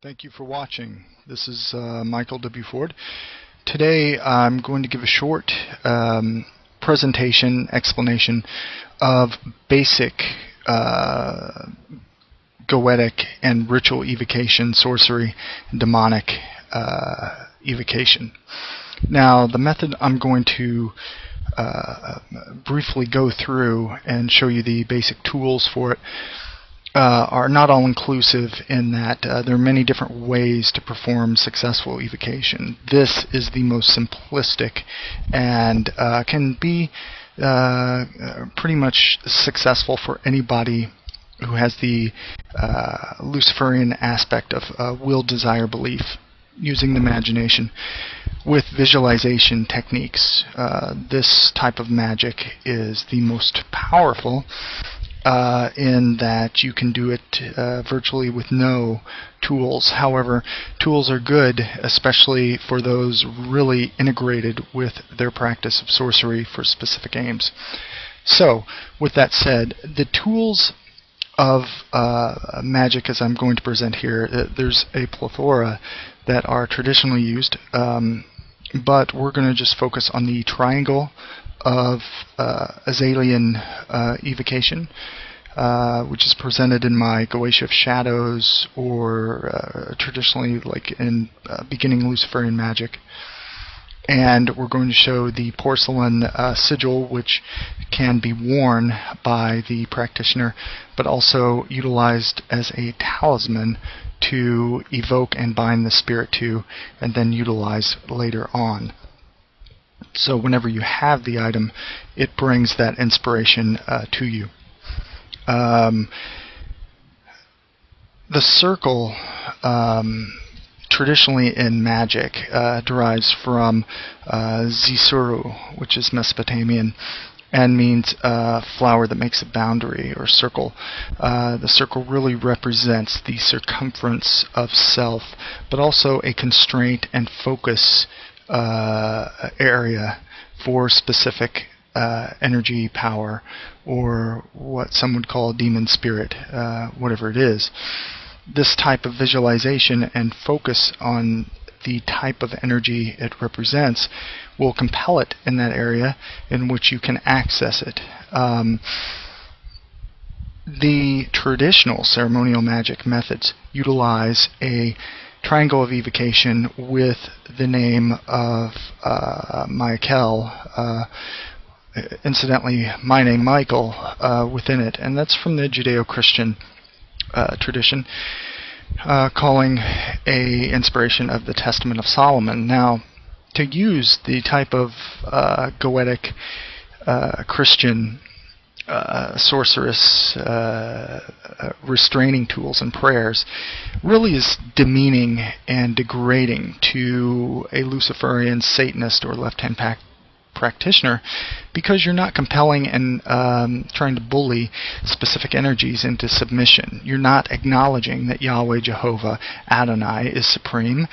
Thank you for watching. This is Michael W. Ford. Today I'm going to give a short presentation, explanation of basic goetic and ritual evocation, sorcery, and demonic evocation. Now, the method I'm going to briefly go through and show you the basic tools for it are not all-inclusive in that there are many different ways to perform successful evocation. This is the most simplistic and can be pretty much successful for anybody who has the Luciferian aspect of will, desire, belief, using the imagination with visualization techniques. This type of magic is the most powerful in that you can do it virtually with no tools. However, tools are good, especially for those really integrated with their practice of sorcery for specific aims. So, with that said, the tools of magic, as I'm going to present here, there's a plethora that are traditionally used, but we're going to just focus on the triangle of Azalian evocation, which is presented in my Goetia of Shadows, or traditionally like in beginning Luciferian magic. And we're going to show the porcelain sigil, which can be worn by the practitioner, but also utilized as a talisman to evoke and bind the spirit to, and then utilize later on. So whenever you have the item, it brings that inspiration to you. The circle, traditionally in magic, derives from Zisuru, which is Mesopotamian, and means flower that makes a boundary or circle. The circle really represents the circumference of self, but also a constraint and focus area for specific energy, power, or what some would call demon spirit, whatever it is. This type of visualization and focus on the type of energy it represents will compel it in that area in which you can access it. The traditional ceremonial magic methods utilize a triangle of evocation with the name of Micheal, incidentally my name Michael, within it, and that's from the Judeo-Christian tradition, calling a inspiration of the Testament of Solomon. Now, to use the type of goetic Christian sorceress restraining tools and prayers really is demeaning and degrading to a Luciferian Satanist or left-hand practitioner, because you're not compelling and trying to bully specific energies into submission. You're not acknowledging that Yahweh, Jehovah, Adonai is supreme,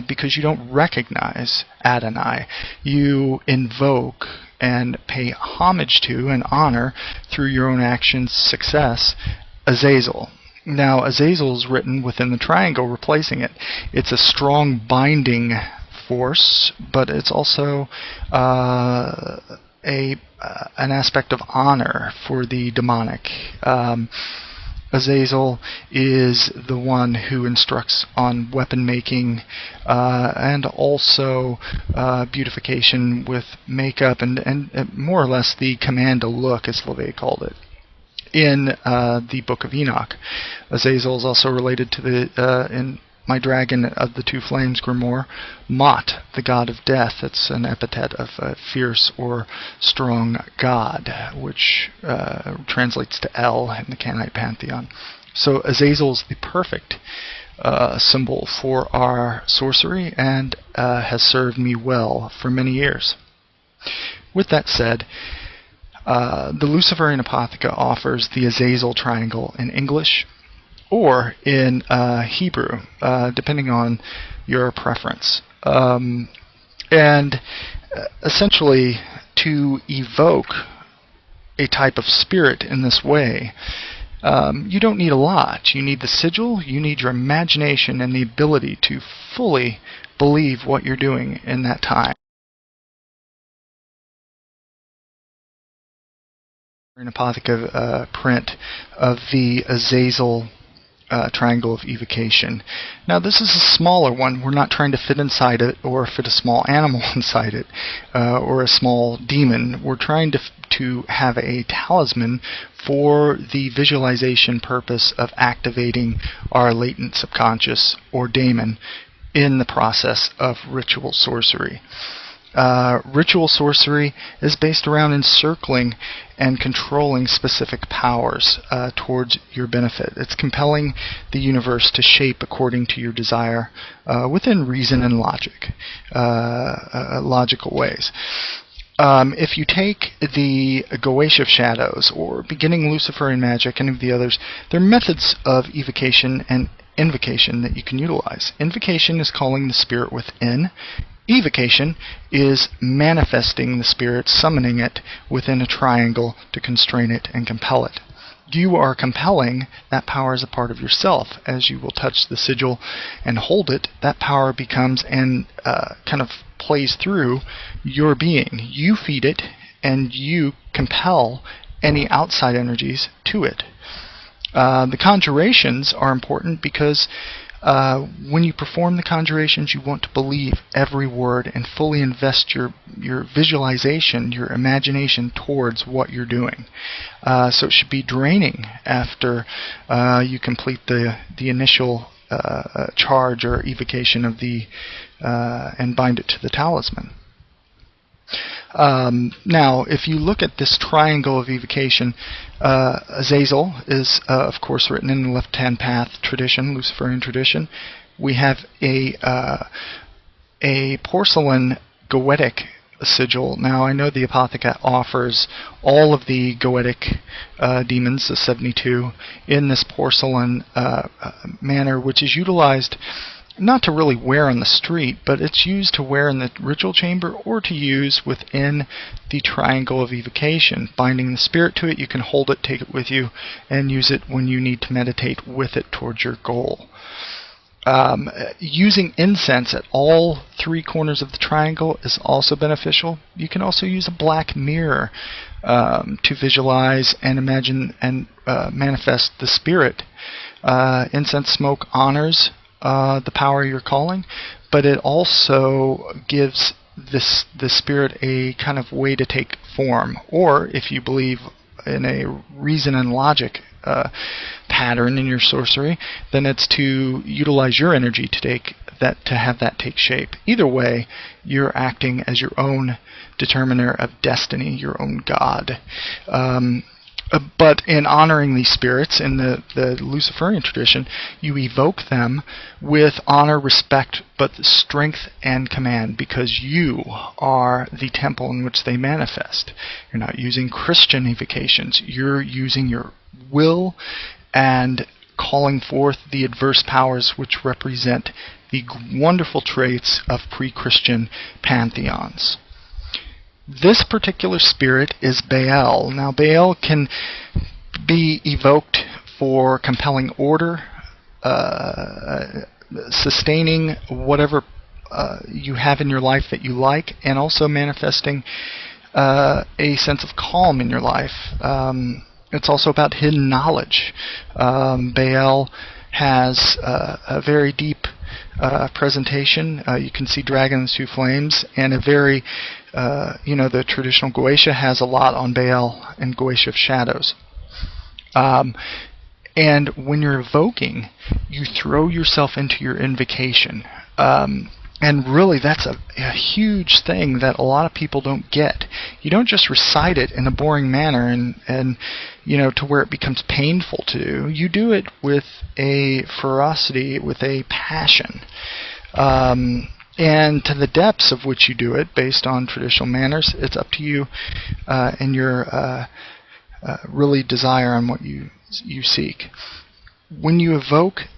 because you don't recognize Adonai. You invoke and pay homage to and honor through your own actions, success, Azazel. Now, Azazel is written within the triangle, replacing it. It's a strong binding force, but it's also an aspect of honor for the demonic. Azazel is the one who instructs on weapon making and also beautification with makeup and more or less the command to look, as LaVey called it, in the Book of Enoch. Azazel is also related to the in My Dragon of the Two Flames grimoire, Mot, the god of death. It's an epithet of a fierce or strong god, which translates to El in the Canaanite pantheon. So Azazel is the perfect symbol for our sorcery and has served me well for many years. With that said, the Luciferian Apotheca offers the Azazel triangle in English or in Hebrew, depending on your preference. And essentially, to evoke a type of spirit in this way, You don't need a lot. You need the sigil, you need your imagination and the ability to fully believe what you're doing in that time. An Apotheca print of the Azazel triangle of evocation. Now this is a smaller one. We're not trying to fit inside it or fit a small animal inside it or a small demon. We're trying to have a talisman for the visualization purpose of activating our latent subconscious or daemon in the process of ritual sorcery. Ritual sorcery is based around encircling and controlling specific powers towards your benefit. It's compelling the universe to shape according to your desire within reason and logic, logical ways. If you take the Goetia of Shadows or Beginning Luciferian Magic, any of the others, they're methods of evocation and invocation that you can utilize. Invocation is calling the spirit within. Evocation is manifesting the spirit, summoning it within a triangle to constrain it and compel it. You are compelling that power as a part of yourself. As you will touch the sigil and hold it, that power becomes and kind of plays through your being. You feed it and you compel any outside energies to it. The conjurations are important because when you perform the conjurations, you want to believe every word and fully invest your visualization, your imagination towards what you're doing. So it should be draining after you complete the initial charge or evocation of the and bind it to the talisman. Now, if you look at this triangle of evocation, Azazel is, of course, written in the left-hand path tradition, Luciferian tradition. We have a porcelain goetic sigil. Now, I know the Apotheca offers all of the goetic demons, the 72, in this porcelain manner, which is utilized not to really wear on the street, but it's used to wear in the ritual chamber or to use within the triangle of evocation. Binding the spirit to it, you can hold it, take it with you, and use it when you need to meditate with it towards your goal. Using incense at all three corners of the triangle is also beneficial. You can also use a black mirror to visualize and imagine and manifest the spirit. Incense smoke honors the power you're calling, but it also gives the spirit a kind of way to take form. Or if you believe in a reason and logic pattern in your sorcery, then it's to utilize your energy to have that take shape. Either way, you're acting as your own determiner of destiny, your own god. But in honoring these spirits in the Luciferian tradition, you evoke them with honor, respect, but strength and command, because you are the temple in which they manifest. You're not using Christian evocations. You're using your will and calling forth the adverse powers which represent the wonderful traits of pre-Christian pantheons. This particular spirit is Baal. Now, Baal can be evoked for compelling order, sustaining whatever you have in your life that you like, and also manifesting a sense of calm in your life. It's also about hidden knowledge. Baal has a very deep presentation. You can see Dragons Two Flames, and a very the traditional Goetia has a lot on Baal and Goetia of Shadows. And when you're evoking, you throw yourself into your invocation. And really, that's a huge thing that a lot of people don't get. You don't just recite it in a boring manner and to where it becomes painful to do. You do it with a ferocity, with a passion. And to the depths of which you do it, based on traditional manners, it's up to you and your really desire on what you seek. When you evoke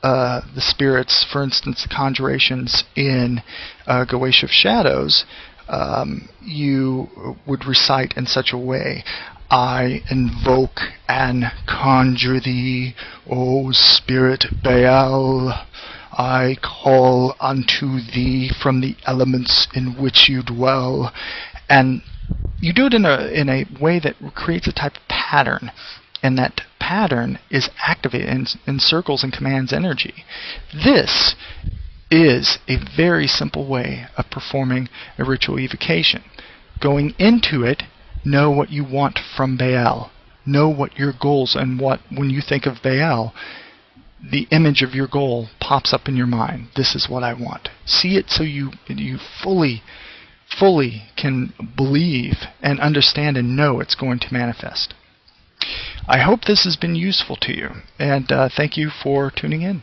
the spirits, for instance, the conjurations in Goetia of Shadows, you would recite in such a way: I invoke an conjure thee, O Spirit Baal. I call unto thee from the elements in which you dwell. And you do it in a way that creates a type of pattern. And that pattern is activated and encircles and commands energy. This is a very simple way of performing a ritual evocation. Going into it, know what you want from Baal. Know what your goals and what, when you think of Baal, the image of your goal pops up in your mind. This is what I want. See it so you fully can believe and understand and know it's going to manifest. I hope this has been useful to you, and thank you for tuning in.